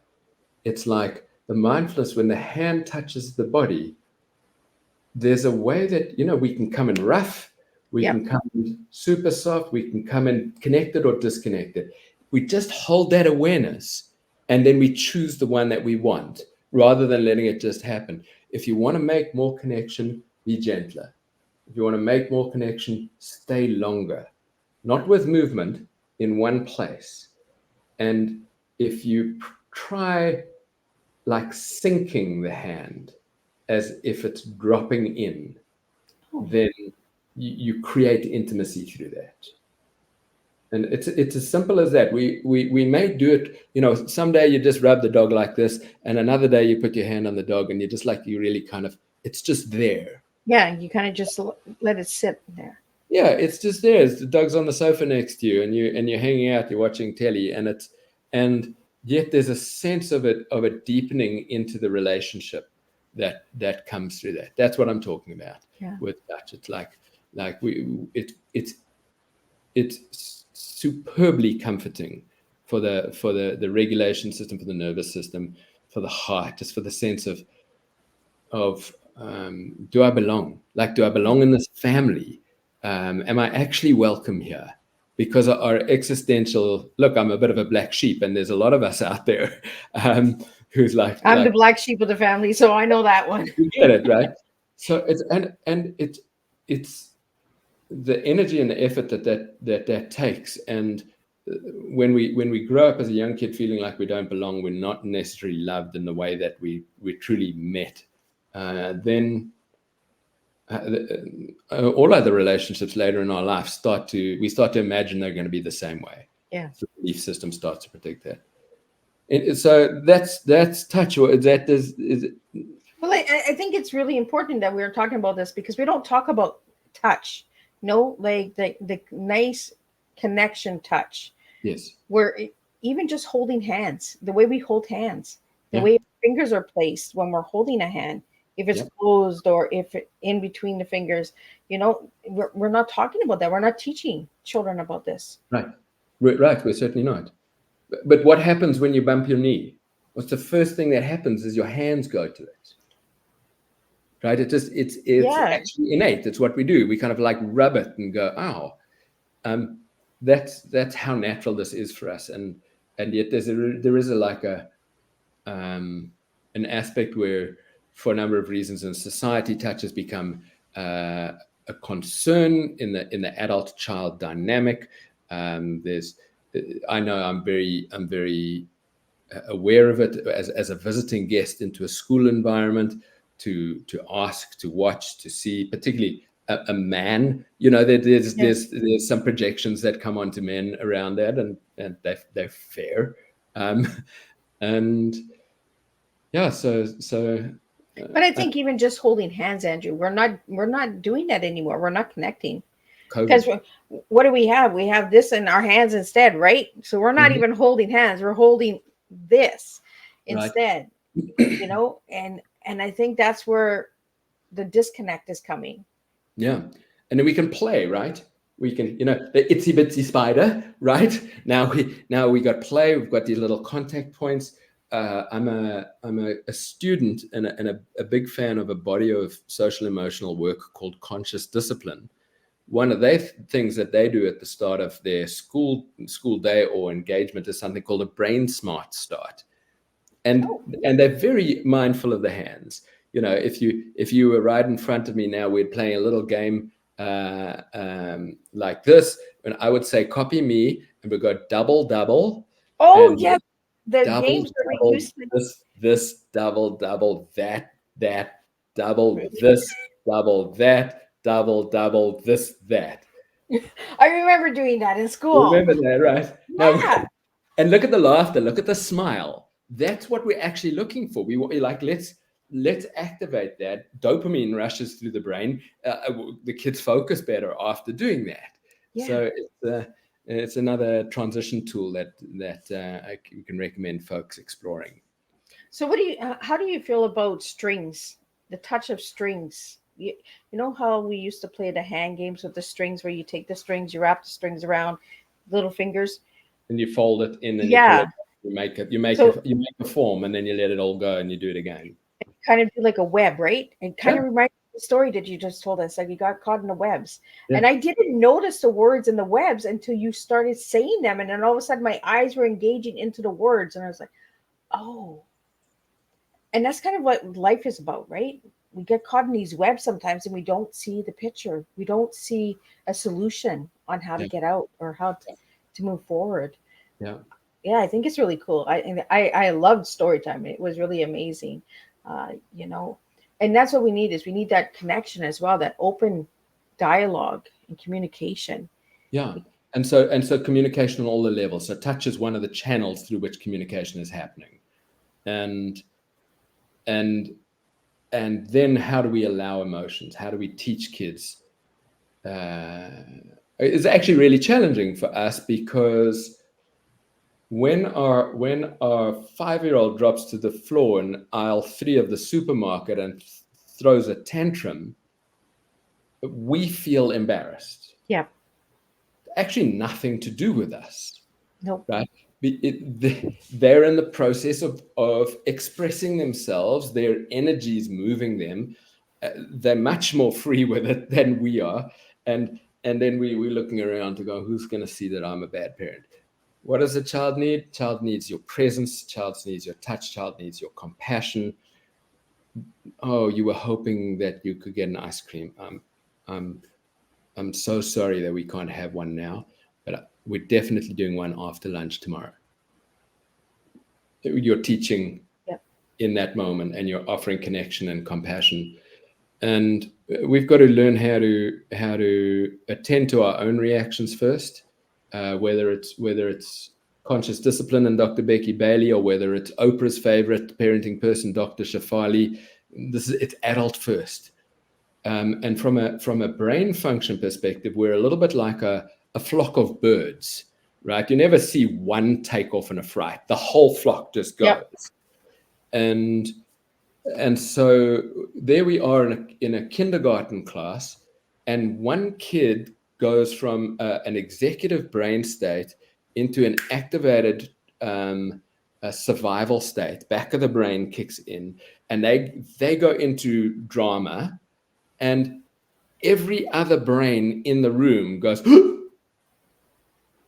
it's like the mindfulness when the hand touches the body. There's a way that we can come in rough, we Yep. can come in super soft, we can come in connected or disconnected. We just hold that awareness, and then we choose the one that we want rather than letting it just happen. If you want to make more connection, be gentler. If you want to make more connection, stay longer, not with movement in one place. And if you try like sinking the hand as if it's dropping in, Oh, then you create intimacy through that. And it's as simple as that. We may do it, you know, someday you just rub the dog like this, and another day you put your hand on the dog and you just like, you really kind of, it's just there. Yeah, you kind of just let it sit there. Yeah, it's just there. The dog's on the sofa next to you, and you're hanging out, you're watching telly, and yet there's a sense of a deepening into the relationship that comes through that. That's what I'm talking about with touch. It's it's superbly comforting for the regulation system, for the nervous system, for the heart, just for the sense of do I belong? Like, do I belong in this family? Am I actually welcome here? Because our existential, look, I'm a bit of a black sheep, and there's a lot of us out there who's like, I'm the black sheep of the family, so I know that one. You get it, right? So it's it's the energy and the effort that takes. And when we grow up as a young kid feeling like we don't belong, we're not necessarily loved in the way that we truly met, then all other relationships later in our life we start to imagine they're going to be the same way. Yeah. The belief system starts to predict that. And so that's touch. That is Well, I think it's really important that we're talking about this, because we don't talk about touch. No, like the nice connection touch. Yes. Where even just holding hands, the way we hold hands, the way fingers are placed when we're holding a hand, if it's closed or if it, in between the fingers, you know, we're not talking about that. We're not teaching children about this. Right. We're certainly not. But what happens when you bump your knee? What's the first thing that happens is your hands go to it. Right? It's actually innate. It's what we do. We kind of like rub it and go, ow. That's how natural this is for us. And yet there is an aspect where, for a number of reasons in society, touch has become a concern in the adult-child dynamic. I know I'm very aware of it as a visiting guest into a school environment, to ask, to watch, to see, particularly a man. You know, there's some projections that come onto men around that, and they're fair, and yeah, so. But I think even just holding hands, Andrew, we're not doing that anymore. We're not connecting. Because what do we have? We have this in our hands instead, right? So we're not even holding hands. We're holding this instead, you know? And I think that's where the disconnect is coming. Yeah. And then we can play, right? We can, you know, the itsy bitsy spider, right? Now we got play. We've got these little contact points. I'm a student and a big fan of a body of social emotional work called conscious discipline. One of the things that they do at the start of their school day or engagement is something called a brain smart start. And they're very mindful of the hands. You know, if you were right in front of me now, we're playing a little game like this, and I would say, copy me, and we go double. Oh, yeah. The double, games that we used to this double that double this double that double this that. I remember doing that in school. You remember that, right? Yeah. Now, and look at the laughter, look at the smile. That's what we're actually looking for. We like, let's activate that. Dopamine rushes through the brain. The kids focus better after doing that. Yeah. So it's another transition tool that I can recommend folks exploring. So how do you feel about strings, the touch of strings? You know how we used to play the hand games with the strings, where you take the strings, you wrap the strings around little fingers, and you fold it in, and you make a form, and then you let it all go, and you do it again. Kind of do like a web, right? And kind of reminds me of the story that you just told us, like you got caught in the webs. Yeah. And I didn't notice the words in the webs until you started saying them, and then all of a sudden my eyes were engaging into the words, and I was like, oh. And that's kind of what life is about, right? We get caught in these webs sometimes, and we don't see the picture. We don't see a solution on how to get out or how to move forward. Yeah, I think it's really cool. I loved Storytime. It was really amazing, you know. And that's what we need, is we need that connection as well, that open dialogue and communication. Yeah. And so communication on all the levels. So touch is one of the channels through which communication is happening. And then how do we allow emotions? How do we teach kids? It's actually really challenging for us, because when our 5-year-old drops to the floor in aisle 3 of the supermarket and throws a tantrum, we feel embarrassed. Yeah. Actually, nothing to do with us. Nope. Right? They're in the process of expressing themselves. Their energy is moving them. They're much more free with it than we are. And then we're looking around to go, who's going to see that I'm a bad parent? What does a child need? Child needs your presence. Child needs your touch. Child needs your compassion. Oh, you were hoping that you could get an ice cream. I'm so sorry that we can't have one now, but we're definitely doing one after lunch tomorrow. You're teaching in that moment, and you're offering connection and compassion. And we've got to learn how to attend to our own reactions first, whether it's Conscious Discipline and Dr. Becky Bailey, or whether it's Oprah's favorite parenting person, Dr. Shafali. It's adult first. And from a brain function perspective, we're a little bit like a flock of birds, right? You never see one take off in a fright. The whole flock just goes. Yep. And so there we are in a kindergarten class, and one kid goes from an executive brain state into an activated a survival state. Back of the brain kicks in, and they go into drama, and every other brain in the room goes,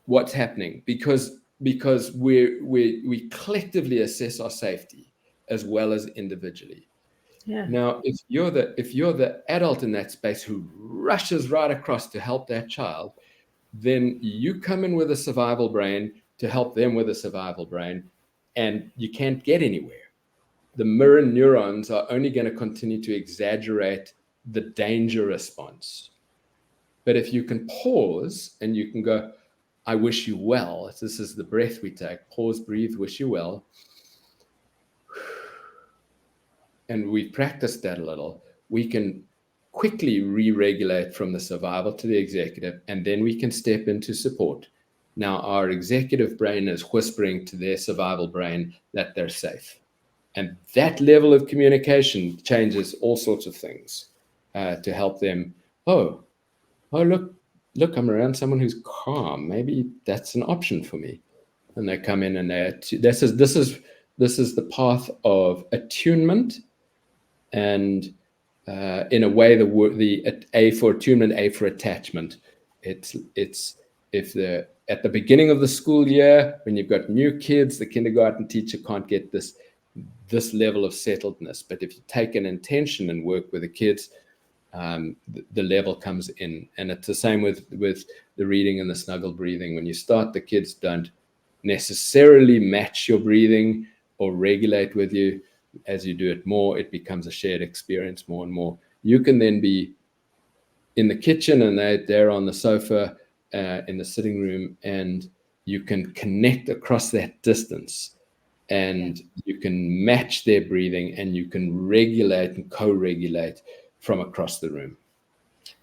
what's happening? Because we collectively assess our safety as well as individually. Yeah. Now, if you're the adult in that space who rushes right across to help that child, then you come in with a survival brain to help them with a survival brain, and you can't get anywhere. The mirror neurons are only going to continue to exaggerate the danger response. But if you can pause and you can go, I wish you well. This is the breath we take. Pause, breathe, wish you well. And we've practiced that a little. We can quickly re-regulate from the survival to the executive, and then we can step into support. Now, our executive brain is whispering to their survival brain that they're safe. And that level of communication changes all sorts of things to help them. Oh, look, I'm around someone who's calm. Maybe that's an option for me. And they come in, and this is the path of attunement. And in a way, the A for attunement, A for attachment. It's if at the beginning of the school year, when you've got new kids, the kindergarten teacher can't get this level of settledness. But if you take an intention and work with the kids, the level comes in. And it's the same with the reading and the snuggle breathing. When you start, the kids don't necessarily match your breathing or regulate with you. As you do it more, it becomes a shared experience more and more. You can then be in the kitchen, and they're on the sofa in the sitting room, and you can connect across that distance, and you can match their breathing, and you can regulate and co-regulate from across the room.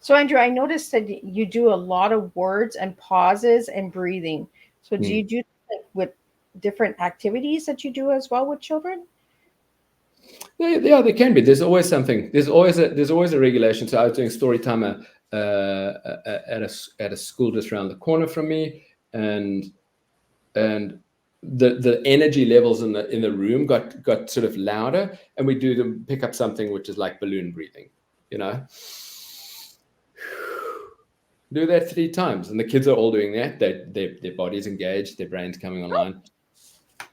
So, Andrew, I noticed that you do a lot of words and pauses and breathing. So do you do with different activities that you do as well with children? Yeah, there can be. There's always something. There's always a regulation. So I was doing story time at a school just around the corner from me, and the energy levels in the room got sort of louder, and we do to pick up something which is like balloon breathing. Do that 3 times, and the kids are all doing that. Their body's engaged, their brain's coming online.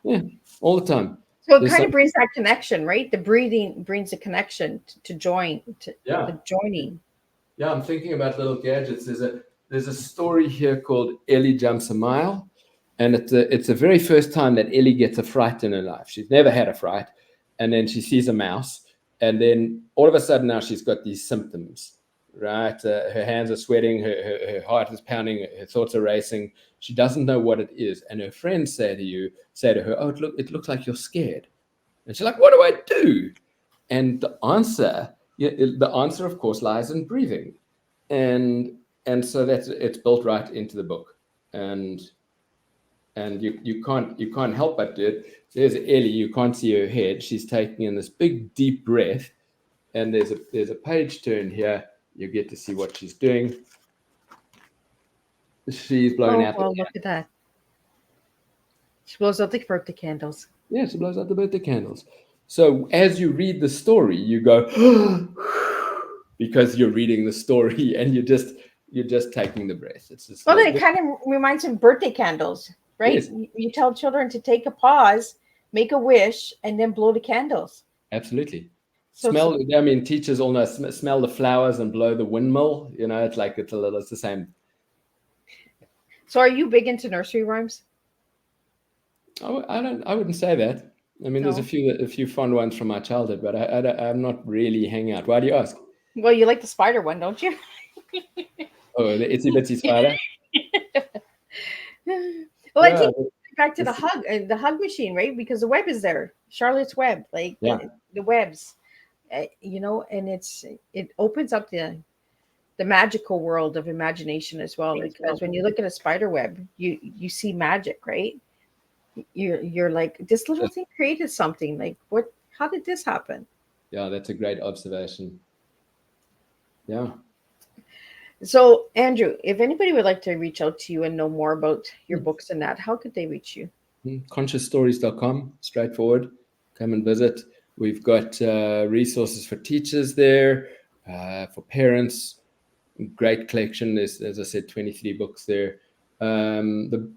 Yeah, all the time. So it kind of brings that connection, right? The breathing brings a connection to join, the joining. Yeah, I'm thinking about little gadgets. There's a story here called Ellie Jumps a Mile, and it's the very first time that Ellie gets a fright in her life. She's never had a fright, and then she sees a mouse, and then all of a sudden now she's got these symptoms, right? Her hands are sweating, her heart is pounding, her thoughts are racing. She doesn't know what it is. And her friends say to her, oh, it looks like you're scared. And she's like, what do I do? And the answer, of course, lies in breathing. And so it's built right into the book. And you can't help but do it. There's Ellie, you can't see her head. She's taking in this big, deep breath. And there's a page turn here. You get to see what she's doing. She's blowing out. Well, look at that. She blows out the birthday candles. Yeah, she blows out the birthday candles. So as you read the story, you go because you're reading the story and you're just taking the breath. It's just well, it kind of reminds me of birthday candles, right? Yes. You tell children to take a pause, make a wish, and then blow the candles. Absolutely. So Smell. I mean, teachers all know smell the flowers and blow the windmill. You know, it's the same. So are you big into nursery rhymes? Oh, I wouldn't say that. I mean, there's a few fun ones from my childhood, but I'm not really hanging out. Why do you ask? Well, you like the spider one, don't you? Oh, the itsy bitsy spider. Well, I think back to the hug machine, right? Because the web is there, Charlotte's Web, like the webs, you know, and it opens up the magical world of imagination as well. Because when you look at a spider web, you see magic, right? You're like, this little thing created something. Like, what? How did this happen? Yeah, that's a great observation. Yeah. So, Andrew, if anybody would like to reach out to you and know more about your books and that, how could they reach you? Consciousstories.com, straightforward. Come and visit. We've got resources for teachers there, for parents. Great collection. There's, as I said, 23 books there. The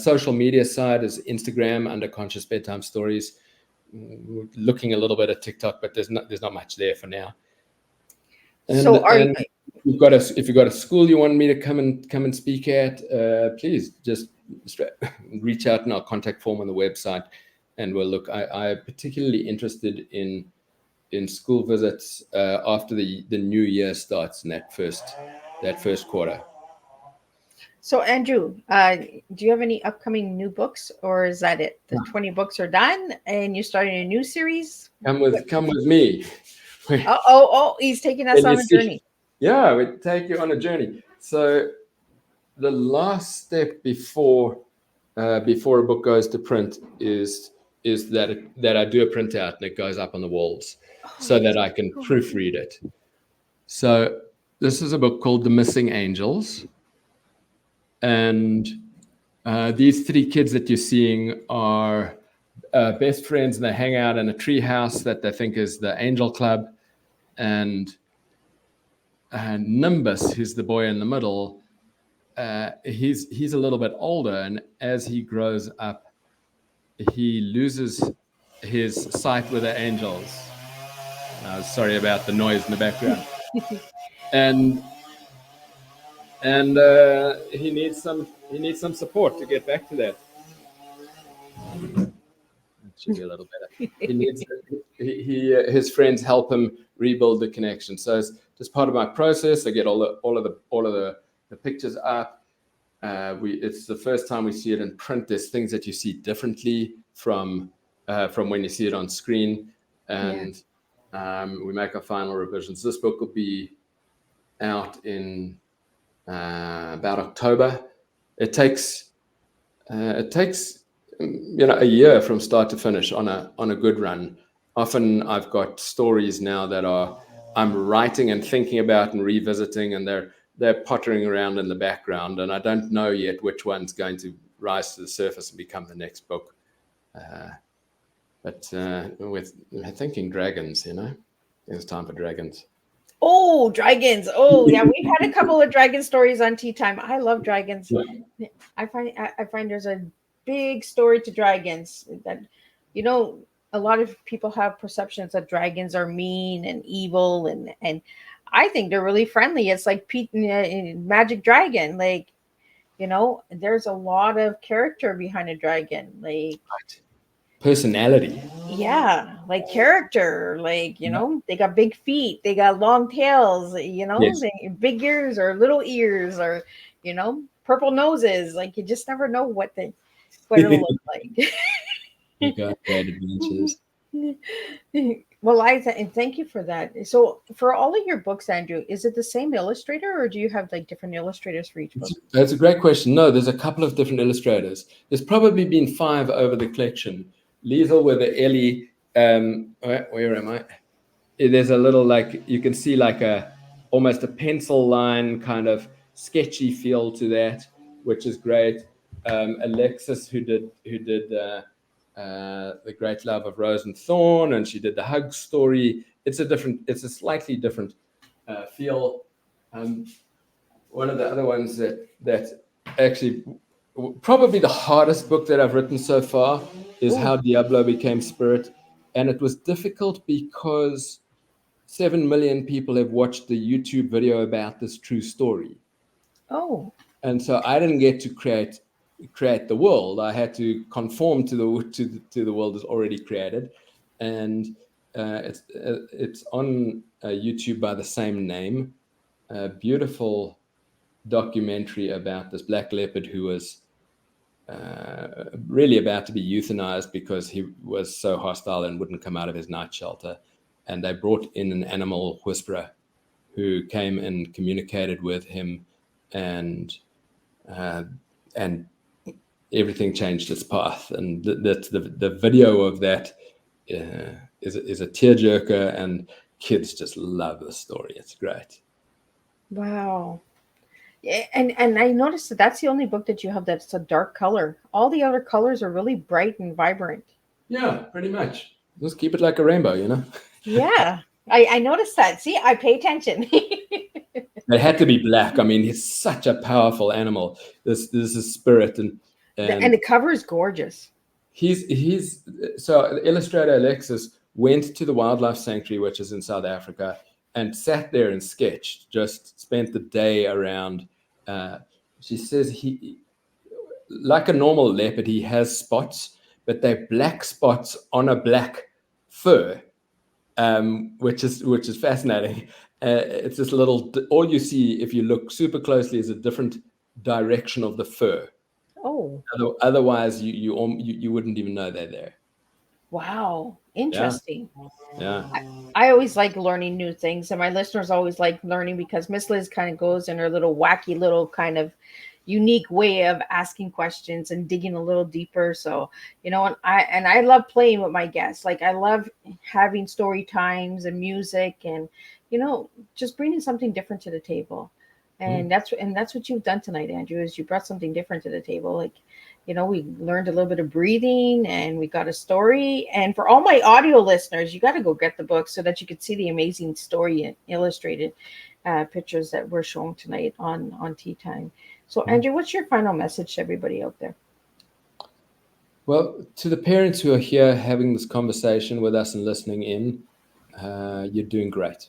social media side is Instagram under Conscious Bedtime Stories. We're looking a little bit at TikTok, but there's not much there for now. And, so if you've got a school you want me to come and speak at, please just reach out in our contact form on the website, and we'll look. I'm particularly interested in school visits after the new year starts in that first quarter. So, Andrew, do you have any upcoming new books, or is that it? The 20 books are done, and you're starting a new series? Come with me. Oh, he's taking us on a journey. Yeah, we take you on a journey. So the last step before a book goes to print is that I do a printout and it goes up on the walls so that I can proofread it. So this is a book called The Missing Angels. And these three kids that you're seeing are best friends, and they hang out in a tree house that they think is the Angel Club. And Nimbus, who's the boy in the middle, he's a little bit older, and as he grows up, he loses his sight with the angels. Sorry about the noise in the background. and he needs some support to get back to that. It should be a little better. His friends help him rebuild the connection. So it's just part of my process. I get all of the pictures up. It's the first time we see it in print. There's things that you see differently from when you see it on screen, and we make our final revisions. This book will be out in about October. It takes a year from start to finish on a good run. Often I've got stories now that I'm writing and thinking about and revisiting, and they're pottering around in the background, and I don't know yet which one's going to rise to the surface and become the next book. But we're thinking dragons, it's time for dragons. Oh, dragons. Oh, yeah. We've had a couple of dragon stories on Teatime. I love dragons. Yeah. I find there's a big story to dragons that, a lot of people have perceptions that dragons are mean and evil, and I think they're really friendly. It's like Pete Magic Dragon. Like, there's a lot of character behind a dragon. Like, personality. Yeah, like character, like, they got big feet, they got long tails, Yes. they big ears or little ears, or purple noses. Like, you just never know what it'll look like. You got great adventures. Well, and thank you for that. So, for all of your books, Andrew, is it the same illustrator, or do you have like different illustrators for each book? That's a great question. No, there's a couple of different illustrators. There's probably been 5 over the collection. Liesel with the Ellie. Where am I? There's a little, like, you can see like almost a pencil line kind of sketchy feel to that, which is great. Alexis, who did The Great Love of Rose and Thorn, and she did the Hug Story. It's a slightly different feel. One of the other ones that actually probably the hardest book that I've written so far is How Diablo Became Spirit, and it was difficult because 7 million people have watched the YouTube video about this true story. Oh. And so I didn't get to create the world. I had to conform to the world that's already created, and it's on YouTube by the same name. A beautiful documentary about this black leopard who was really about to be euthanized because he was so hostile and wouldn't come out of his night shelter. And they brought in an animal whisperer who came and communicated with him, and everything changed its path. And the video of that is a tearjerker, and kids just love the story. It's great. Wow. Yeah, and I noticed that that's the only book that you have that's a dark color. All the other colors are really bright and vibrant. Yeah, pretty much. Just keep it like a rainbow, Yeah, I noticed that. See, I pay attention. It had to be black. I mean, he's such a powerful animal. This is his spirit, and the cover is gorgeous. he's so illustrator Alexis went to the wildlife sanctuary, which is in South Africa, and sat there and sketched. Just spent the day around. She says he, like a normal leopard, he has spots, but they're black spots on a black fur, which is fascinating. It's this little. All you see if you look super closely is a different direction of the fur. Oh, Otherwise, you wouldn't even know they're there. wow. Interesting. Yeah. I always like learning new things, and my listeners always like learning because Miss Liz kind of goes in her little wacky little kind of unique way of asking questions and digging a little deeper. So, and I love playing with my guests. Like, I love having story times and music, and just bringing something different to the table. And that's what you've done tonight, Andrew, is you brought something different to the table. Like, we learned a little bit of breathing, and we got a story. And for all my audio listeners, you got to go get the book so that you could see the amazing story and illustrated pictures that we're showing tonight on Teatime. So, Andrew, what's your final message to everybody out there? Well, to the parents who are here having this conversation with us and listening in, you're doing great.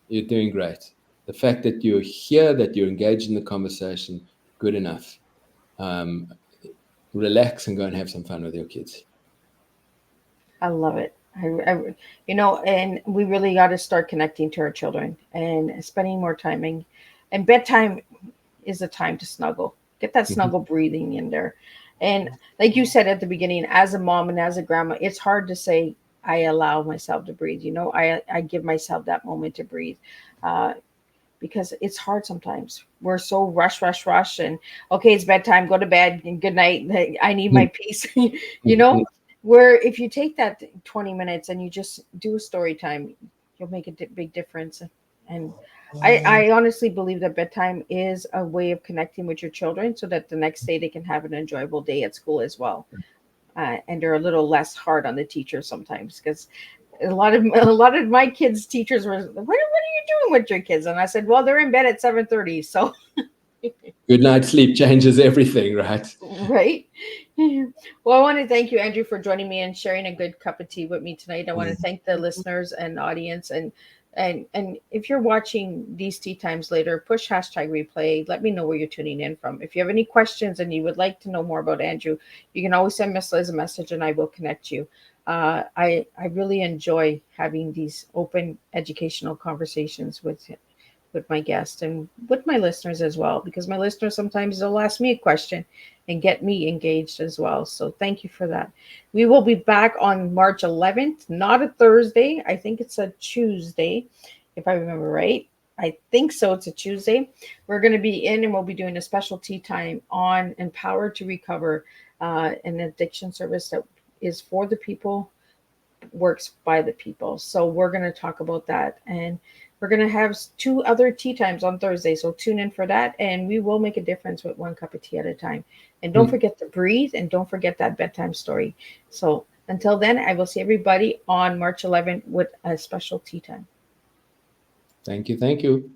You're doing great. The fact that you're here, that you're engaged in the conversation, good enough. Relax and go and have some fun with your kids. I love it. And we really got to start connecting to our children and spending more time. And bedtime is a time to snuggle. Get that snuggle breathing in there. And like you said at the beginning, as a mom and as a grandma, it's hard to say, I allow myself to breathe. I give myself that moment to breathe. Because it's hard sometimes. We're so rush, and okay, it's bedtime, go to bed, and good night. I need my peace. Where if you take that 20 minutes and you just do a story time, you'll make a big difference. And I honestly believe that bedtime is a way of connecting with your children so that the next day they can have an enjoyable day at school as well. And they're a little less hard on the teacher sometimes, because a lot of my kids' teachers were, what are you doing with your kids? And I said, well, they're in bed at 7:30. So good night's sleep changes everything, right? Right. Well, I want to thank you, Andrew, for joining me and sharing a good cup of tea with me tonight. I want to thank the listeners and audience, and And if you're watching these tea times later, push hashtag replay. Let me know where you're tuning in from. If you have any questions and you would like to know more about Andrew, you can always send Miss Liz a message and I will connect you. I really enjoy having these open educational conversations with my guests and with my listeners as well, because my listeners sometimes they'll ask me a question and get me engaged as well. So thank you for that. We will be back on March 11th, not a Thursday. I think it's a Tuesday, if I remember right. I think so. It's a Tuesday. We're going to be in and we'll be doing a special tea time on Empowered to Recover, an addiction service that is for the people, works by the people. So we're going to talk about that. And we're going to have 2 other tea times on Thursday. So tune in for that. And we will make a difference with 1 cup of tea at a time. And don't forget to breathe and don't forget that bedtime story. So until then, I will see everybody on March 11th with a special tea time. Thank you. Thank you.